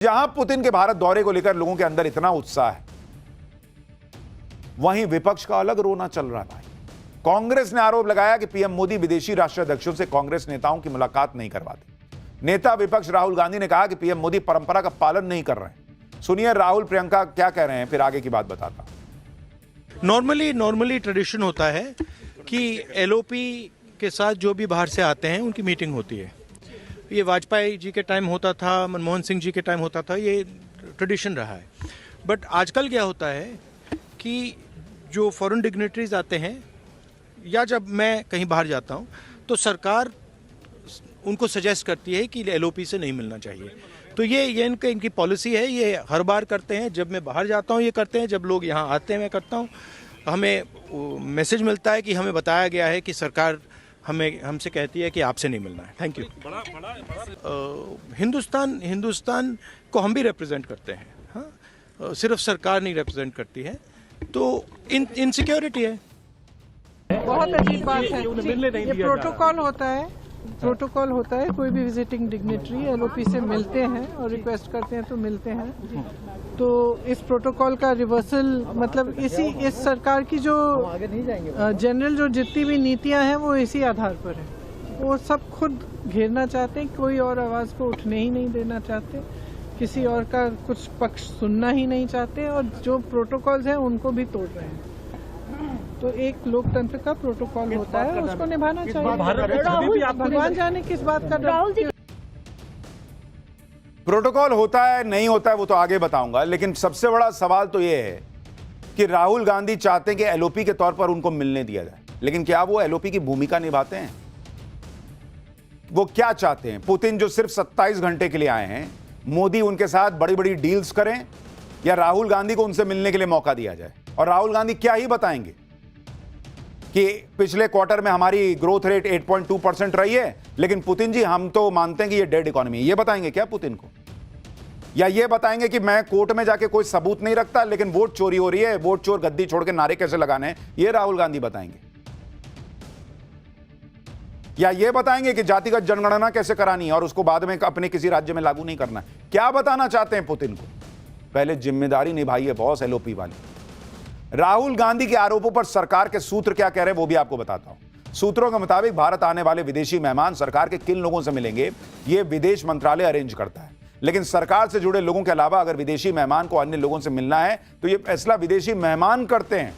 जहां पुतिन के भारत दौरे को लेकर लोगों के अंदर इतना उत्साह है, वहीं विपक्ष का अलग रोना चल रहा था। कांग्रेस ने आरोप लगाया कि पीएम मोदी विदेशी राष्ट्राध्यक्षों से कांग्रेस नेताओं की मुलाकात नहीं करवाते। नेता विपक्ष राहुल गांधी ने कहा कि पीएम मोदी परंपरा का पालन नहीं कर रहे हैं। सुनिए राहुल प्रियंका क्या कह रहे हैं, फिर आगे की बात बताता हूं। नॉर्मली ट्रेडिशन होता है कि एलओपी के साथ जो भी बाहर से आते हैं उनकी मीटिंग होती है। ये वाजपेयी जी के टाइम होता था, मनमोहन सिंह जी के टाइम होता था, ये ट्रेडिशन रहा है। बट आजकल क्या होता है कि जो फॉरेन डिग्नेटरीज आते हैं या जब मैं कहीं बाहर जाता हूँ तो सरकार उनको सजेस्ट करती है कि एलओपी से नहीं मिलना चाहिए। तो ये इनकी पॉलिसी है, ये हर बार करते हैं। जब मैं बाहर जाता हूँ ये करते हैं, जब लोग यहाँ आते हैं मैं करता हूँ। हमें मैसेज मिलता है कि हमें बताया गया है कि सरकार हमसे कहती है कि आपसे नहीं मिलना है। Thank you. हिंदुस्तान को हम भी रिप्रेजेंट करते हैं। हाँ, सिर्फ सरकार नहीं रिप्रेजेंट करती है, तो इनसिक्योरिटी है। बहुत अजीब बात है। ये प्रोटोकॉल होता है। कोई भी विजिटिंग डिग्नेटरी एलओपी से मिलते हैं और रिक्वेस्ट करते हैं तो मिलते हैं। तो इस प्रोटोकॉल का रिवर्सल मतलब इस सरकार की जो जनरल जो जितनी भी नीतियां हैं वो इसी आधार पर है। वो सब खुद घेरना चाहते हैं, कोई और आवाज़ को उठने ही नहीं देना चाहते, किसी और का कुछ पक्ष सुनना ही नहीं चाहते और जो प्रोटोकॉल्स हैं उनको भी तोड़ रहे हैं। तो एक लोकतंत्र का प्रोटोकॉल होता है, उसको निभाना चाहिए। भगवान जाने किस बात का प्रोटोकॉल होता है नहीं होता है वो तो आगे बताऊंगा, लेकिन सबसे बड़ा सवाल तो यह है कि राहुल गांधी चाहते हैं कि एलओपी के तौर पर उनको मिलने दिया जाए, लेकिन क्या वो एलओपी की भूमिका निभाते हैं? वो क्या चाहते हैं? पुतिन जो सिर्फ 27 घंटे के लिए आए हैं, मोदी उनके साथ बड़ी बड़ी डील्स करें या राहुल गांधी को उनसे मिलने के लिए मौका दिया जाए? और राहुल गांधी क्या ही बताएंगे कि पिछले क्वार्टर में हमारी ग्रोथ रेट 8.2% रही है, लेकिन पुतिन जी हम तो मानते हैं कि ये डेड इकोनॉमी है। ये बताएंगे क्या पुतिन को? या ये बताएंगे कि मैं कोर्ट में जाके कोई सबूत नहीं रखता, लेकिन वोट चोरी हो रही है, वोट चोर गद्दी छोड़ के नारे कैसे लगाने हैं, ये राहुल गांधी बताएंगे? या ये बताएंगे कि जातिगत जनगणना कैसे करानी है और उसको बाद में अपने किसी राज्य में लागू नहीं करना है? क्या बताना चाहते हैं पुतिन को? पहले जिम्मेदारी निभाइए बॉस, एलओपी वाली। राहुल गांधी के आरोपों पर सरकार के सूत्र क्या कह रहे हैं वो भी आपको बताता हूं। सूत्रों के मुताबिक भारत आने वाले विदेशी मेहमान सरकार के किन लोगों से मिलेंगे, ये विदेश मंत्रालय अरेंज करता है। लेकिन सरकार से जुड़े लोगों के अलावा अगर विदेशी मेहमान को अन्य लोगों से मिलना है तो यह फैसला विदेशी मेहमान करते हैं।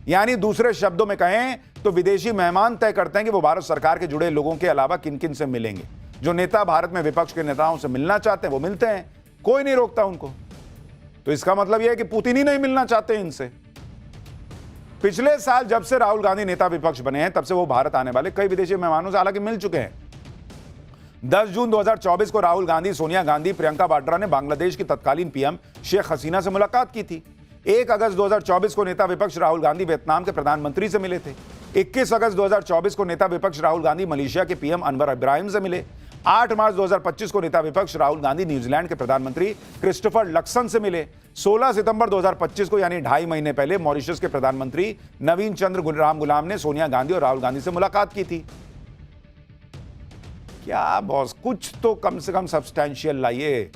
यानी दूसरे शब्दों में कहें तो विदेशी मेहमान तय करते हैं कि वो भारत सरकार के जुड़े लोगों के अलावा किन किन से मिलेंगे। जो नेता भारत में विपक्ष के नेताओं से मिलना चाहते हैं वो मिलते हैं, कोई नहीं रोकता उनको। तो इसका मतलब यह है कि पुतिन ही नहीं मिलना चाहते इनसे। पिछले साल जब से राहुल गांधी नेता विपक्ष बने हैं तब से वो भारत आने वाले कई विदेशी मेहमानों से हालांकि मिल चुके हैं। 10 जून 2024 को राहुल गांधी, सोनिया गांधी, प्रियंका वाड्रा ने बांग्लादेश की तत्कालीन पीएम शेख हसीना से मुलाकात की थी। 1 अगस्त 2024 को नेता विपक्ष राहुल गांधी वियतनाम के प्रधानमंत्री से मिले थे। 21 अगस्त 2024 को नेता विपक्ष राहुल गांधी मलेशिया के पीएम अनवर इब्राहिम से मिले। 8 मार्च 2025 को नेता विपक्ष राहुल गांधी न्यूजीलैंड के प्रधानमंत्री क्रिस्टोफर लक्सन से मिले। 16 सितंबर 2025 को यानी 2.5 महीने पहले मॉरिशस के प्रधानमंत्री नवीन चंद्र राम गुलाम ने सोनिया गांधी और राहुल गांधी से मुलाकात की थी। क्या बॉस, कुछ तो कम से कम सब्सटैंशियल लाइए।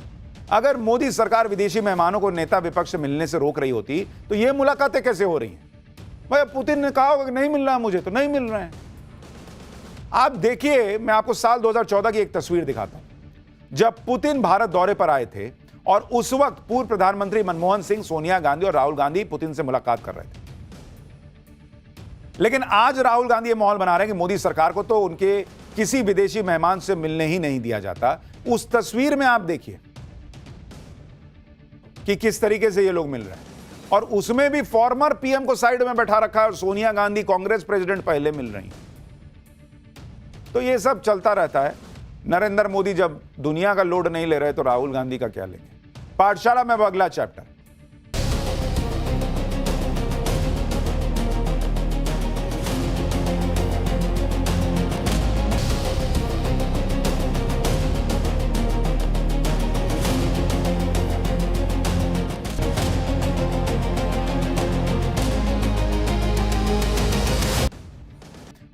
अगर मोदी सरकार विदेशी मेहमानों को नेता विपक्ष से मिलने से रोक रही होती तो ये मुलाकातें कैसे हो रही हैं? भाई पुतिन ने कहा होगा कि नहीं मिल रहा मुझे, तो नहीं मिल रहे हैं। आप देखिए, मैं आपको साल 2014 की एक तस्वीर दिखाता हूं जब पुतिन भारत दौरे पर आए थे और उस वक्त पूर्व प्रधानमंत्री मनमोहन सिंह, सोनिया गांधी और राहुल गांधी पुतिन से मुलाकात कर रहे थे। लेकिन आज राहुल गांधी ये माहौल बना रहे हैं कि मोदी सरकार को तो उनके किसी विदेशी मेहमान से मिलने ही नहीं दिया जाता। उस तस्वीर में आप देखिए कि किस तरीके से ये लोग मिल रहे हैं, और उसमें भी फॉर्मर पीएम को साइड में बैठा रखा है और सोनिया गांधी कांग्रेस प्रेसिडेंट पहले मिल रही हैं। तो ये सब चलता रहता है। नरेंद्र मोदी जब दुनिया का लोड नहीं ले रहे तो राहुल गांधी का क्या लेंगे? पाठशाला में अब अगला चैप्टर।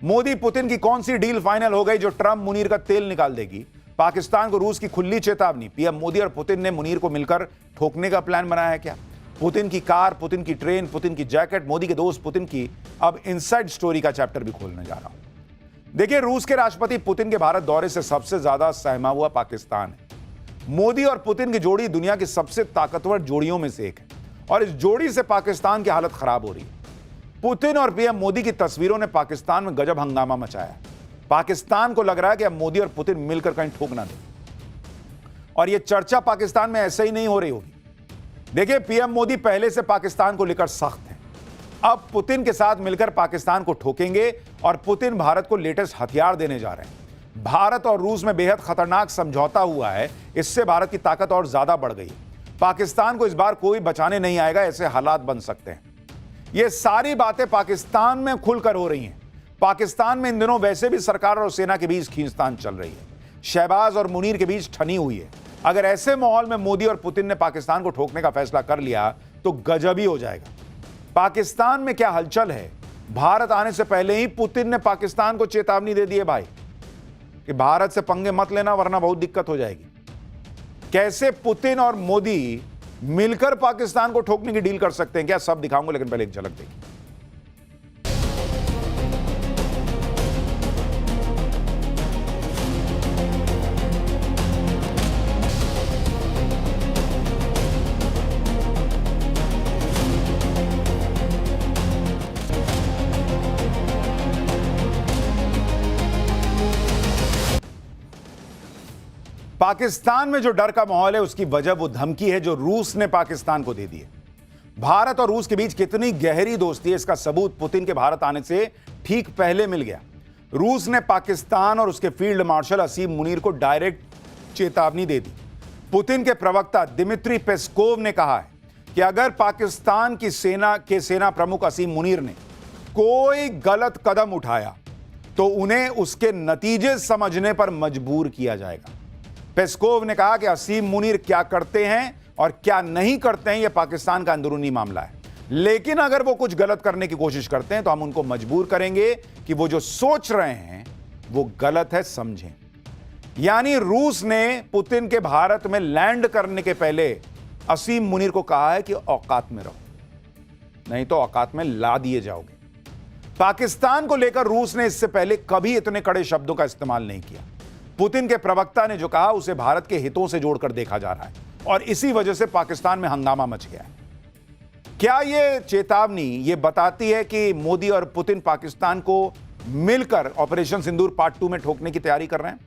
मोदी पुतिन की कौन सी डील फाइनल हो गई जो ट्रंप मुनीर का तेल निकाल देगी? पाकिस्तान को रूस की खुली चेतावनी। पीएम मोदी और पुतिन ने मुनीर को मिलकर ठोकने का प्लान बनाया है क्या? पुतिन की कार, पुतिन की ट्रेन, पुतिन की जैकेट, मोदी के दोस्त पुतिन की अब इनसाइड स्टोरी का चैप्टर भी खोलने जा रहा हूं। देखिए, रूस के राष्ट्रपति पुतिन के भारत दौरे से सबसे ज्यादा सहमा हुआ पाकिस्तान है। मोदी और पुतिन की जोड़ी दुनिया की सबसे ताकतवर जोड़ियों में से एक है और इस जोड़ी से पाकिस्तान की हालत खराब हो रही है। पुतिन और पीएम मोदी की तस्वीरों ने पाकिस्तान में गजब हंगामा मचाया। पाकिस्तान को लग रहा है कि अब मोदी और पुतिन मिलकर कहीं ठोक ना दें और यह चर्चा पाकिस्तान में ऐसे ही नहीं हो रही होगी। देखिए, पीएम मोदी पहले से पाकिस्तान को लेकर सख्त हैं। अब पुतिन के साथ मिलकर पाकिस्तान को ठोकेंगे और पुतिन भारत को लेटेस्ट हथियार देने जा रहे हैं। भारत और रूस में बेहद खतरनाक समझौता हुआ है, इससे भारत की ताकत और ज्यादा बढ़ गई। पाकिस्तान को इस बार कोई बचाने नहीं आएगा, ऐसे हालात बन सकते हैं। ये सारी बातें पाकिस्तान में खुलकर हो रही हैं। पाकिस्तान में इन दिनों वैसे भी सरकार और सेना के बीच खींचतान चल रही है, शहबाज और मुनीर के बीच ठनी हुई है। अगर ऐसे माहौल में मोदी और पुतिन ने पाकिस्तान को ठोकने का फैसला कर लिया तो गजब ही हो जाएगा। पाकिस्तान में क्या हलचल है? भारत आने से पहले ही पुतिन ने पाकिस्तान को चेतावनी दे दी है भाई कि भारत से पंगे मत लेना वरना बहुत दिक्कत हो जाएगी। कैसे पुतिन और मोदी मिलकर पाकिस्तान को ठोकने की डील कर सकते हैं क्या, सब दिखाऊंगा, लेकिन पहले एक झलक देखिए। पाकिस्तान में जो डर का माहौल है उसकी वजह वो धमकी है जो रूस ने पाकिस्तान को दे दी है। भारत और रूस के बीच कितनी गहरी दोस्ती है इसका सबूत पुतिन के भारत आने से ठीक पहले मिल गया। रूस ने पाकिस्तान और उसके फील्ड मार्शल असीम मुनीर को डायरेक्ट चेतावनी दे दी। पुतिन के प्रवक्ता दिमित्री पेस्कोव ने कहा है कि अगर पाकिस्तान की सेना प्रमुख असीम मुनीर ने कोई गलत कदम उठाया तो उन्हें उसके नतीजे समझने पर मजबूर किया जाएगा। पेस्कोव ने कहा कि असीम मुनीर क्या करते हैं और क्या नहीं करते हैं यह पाकिस्तान का अंदरूनी मामला है, लेकिन अगर वो कुछ गलत करने की कोशिश करते हैं तो हम उनको मजबूर करेंगे कि वो जो सोच रहे हैं वो गलत है, समझें। यानी रूस ने पुतिन के भारत में लैंड करने के पहले असीम मुनीर को कहा है कि औकात में रहो, नहीं तो औकात में ला दिए जाओगे। पाकिस्तान को लेकर रूस ने इससे पहले कभी इतने कड़े शब्दों का इस्तेमाल नहीं किया। पुतिन के प्रवक्ता ने जो कहा उसे भारत के हितों से जोड़कर देखा जा रहा है और इसी वजह से पाकिस्तान में हंगामा मच गया है। क्या यह चेतावनी ये बताती है कि मोदी और पुतिन पाकिस्तान को मिलकर ऑपरेशन सिंदूर पार्ट 2 में ठोकने की तैयारी कर रहे हैं?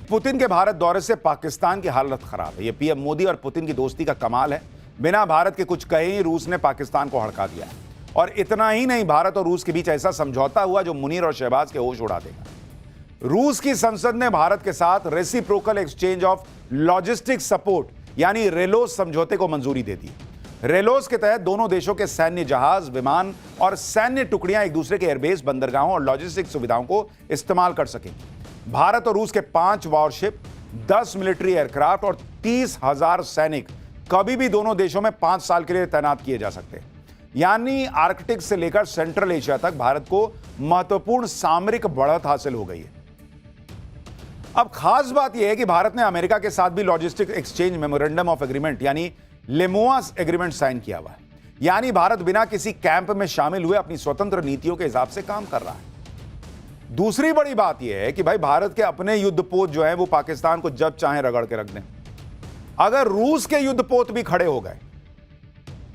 पुतिन के भारत दौरे से पाकिस्तान की हालत खराब है। यह पीएम मोदी और पुतिन की दोस्ती का कमाल है। बिना भारत के कुछ कहे ही रूस ने पाकिस्तान को हड़का दिया है और इतना ही नहीं, भारत और रूस के बीच ऐसा समझौता हुआ जो मुनीर और शहबाज के होश उड़ा देगा। रूस की संसद ने भारत के साथ reciprocal exchange of logistic support यानी रेलोस समझौते को मंजूरी दे दी। रेलोस के तहत दोनों देशों के सैन्य जहाज, विमान और सैन्य टुकड़ियां एक दूसरे के एयरबेस, बंदरगाहों और लॉजिस्टिक सुविधाओं को इस्तेमाल कर सकेंगी। भारत और रूस के 5 वॉरशिप, 10 मिलिट्री एयरक्राफ्ट और 30,000 सैनिक कभी भी दोनों देशों में 5 साल के लिए तैनात किए जा सकते हैं। यानी आर्कटिक से लेकर सेंट्रल एशिया तक भारत को महत्वपूर्ण सामरिक बढ़त हासिल हो गई है। अब खास बात यह है कि भारत ने अमेरिका के साथ भी logistic exchange memorandum of agreement यानी लेमोआ एग्रीमेंट साइन किया हुआ है। यानी भारत बिना किसी कैंप में शामिल हुए अपनी स्वतंत्र नीतियों के हिसाब से काम कर रहा है। दूसरी बड़ी बात यह है कि भाई भारत के अपने युद्धपोत जो है वो पाकिस्तान को जब चाहे रगड़ के रख दें। अगर रूस के युद्धपोत भी खड़े हो गए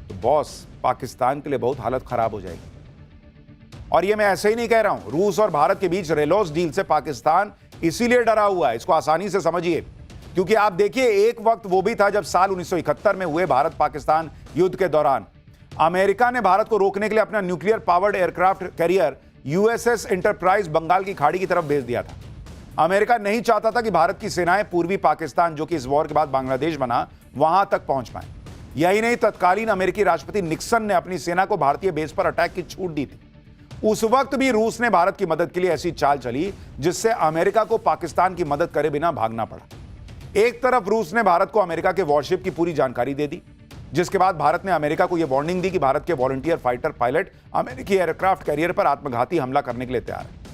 तो बॉस पाकिस्तान के लिए बहुत हालत खराब हो जाएगी। और यह मैं ऐसे ही नहीं कह रहा हूं, रूस और भारत के बीच रेलोस डील से पाकिस्तान इसीलिए डरा हुआ है। इसको आसानी से समझिए, क्योंकि आप देखिए एक वक्त वो भी था जब साल 1971 में हुए भारत पाकिस्तान युद्ध के दौरान अमेरिका ने भारत को रोकने के लिए अपना nuclear powered aircraft carrier USS Enterprise Bengal की खाड़ी की तरफ भेज दिया था। अमेरिका नहीं चाहता था कि भारत की सेनाएं पूर्वी पाकिस्तान, जो कि इस वॉर के बाद बांग्लादेश बना, वहां तक पहुंच पाए। यही नहीं, तत्कालीन अमेरिकी राष्ट्रपति निक्सन ने अपनी सेना को भारतीय बेस पर अटैक की छूट दी थी। उस वक्त भी रूस ने भारत की मदद के लिए ऐसी चाल चली जिससे अमेरिका को पाकिस्तान की मदद करे बिना भागना पड़ा। एक तरफ रूस ने भारत को अमेरिका के वॉरशिप की पूरी जानकारी दे दी, जिसके बाद भारत ने अमेरिका को यह वार्निंग दी कि भारत के वॉलंटियर फाइटर पायलट अमेरिकी एयरक्राफ्ट कैरियर पर आत्मघाती हमला करने के लिए तैयार है।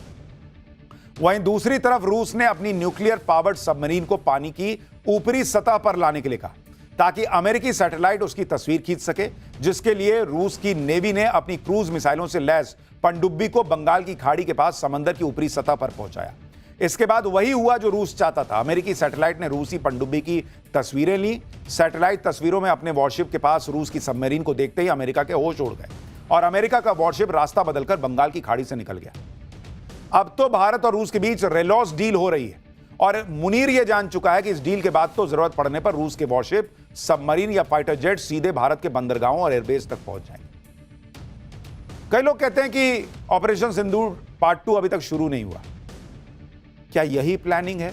वहीं दूसरी तरफ रूस ने अपनी न्यूक्लियर पावर्ड सबमरीन को पानी की ऊपरी सतह पर लाने के लिए कहा ताकि अमेरिकी सैटेलाइट उसकी तस्वीर खींच सके, जिसके लिए रूस की नेवी ने अपनी क्रूज मिसाइलों से लैस पनडुब्बी को बंगाल की खाड़ी के पास समंदर की ऊपरी सतह पर पहुंचाया। इसके बाद वही हुआ जो रूस चाहता था। अमेरिकी सैटेलाइट ने रूसी पनडुब्बी की तस्वीरें ली। सैटेलाइट तस्वीरों में अपने वॉरशिप के पास रूस की सबमरीन को देखते ही अमेरिका के होश उड़ गए और अमेरिका का वॉरशिप रास्ता बदलकर बंगाल की खाड़ी से निकल गया। अब तो भारत और रूस के बीच रेलॉस डील हो रही है और मुनीर यह जान चुका है कि इस डील के बाद तो जरूरत पड़ने पर रूस के वॉरशिप, सबमरीन या फाइटर जेट सीधे भारत के बंदरगाहों और एयरबेस तक पहुंच जाएंगे। कई लोग कहते हैं कि ऑपरेशन सिंदूर पार्ट 2 अभी तक शुरू नहीं हुआ। क्या यही प्लानिंग है?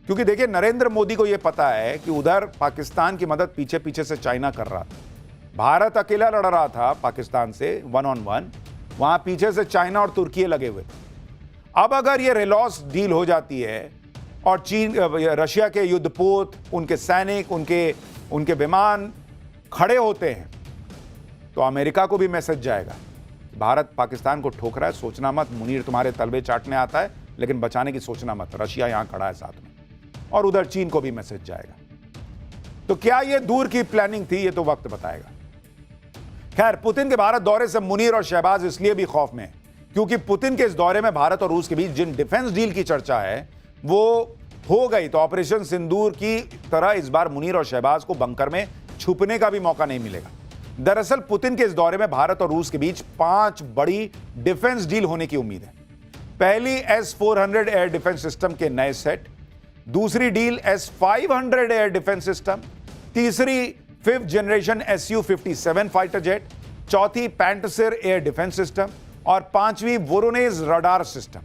क्योंकि देखिए, नरेंद्र मोदी को यह पता है कि उधर पाकिस्तान की मदद पीछे पीछे से चाइना कर रहा था। भारत अकेला लड़ रहा था पाकिस्तान से 1-on-1, वहां पीछे से चाइना और तुर्की लगे हुए थे। अब अगर यह रेलॉस डील हो जाती है और चीन, रशिया के युद्धपोत, उनके सैनिक, उनके विमान खड़े होते हैं, तो अमेरिका को भी मैसेज जाएगा, भारत पाकिस्तान को ठोक रहा है, सोचना मत, मुनीर तुम्हारे तलवे चाटने आता है लेकिन बचाने की सोचना मत, रशिया यहां खड़ा है साथ में। और उधर चीन को भी मैसेज जाएगा। तो क्या यह दूर की प्लानिंग थी? यह तो वक्त बताएगा। खैर, पुतिन के भारत दौरे से मुनीर और शहबाज इसलिए भी खौफ में है क्योंकि पुतिन के इस दौरे में भारत और रूस के बीच जिन डिफेंस डील की चर्चा है वो हो गई, तो ऑपरेशन सिंदूर की तरह इस बार मुनीर और शहबाज को बंकर में छुपने का भी मौका नहीं मिलेगा। दरअसल पुतिन के इस दौरे में भारत और रूस के बीच 5 बड़ी डिफेंस डील होने की उम्मीद है। पहली S-400 एयर डिफेंस सिस्टम के नए सेट, दूसरी deal S-500 air defence system, तीसरी 5th generation Su-57 fighter jet, चौथी पैंटसिर एयर डिफेंस सिस्टम और 5वीं वोरोनेज रडार सिस्टम।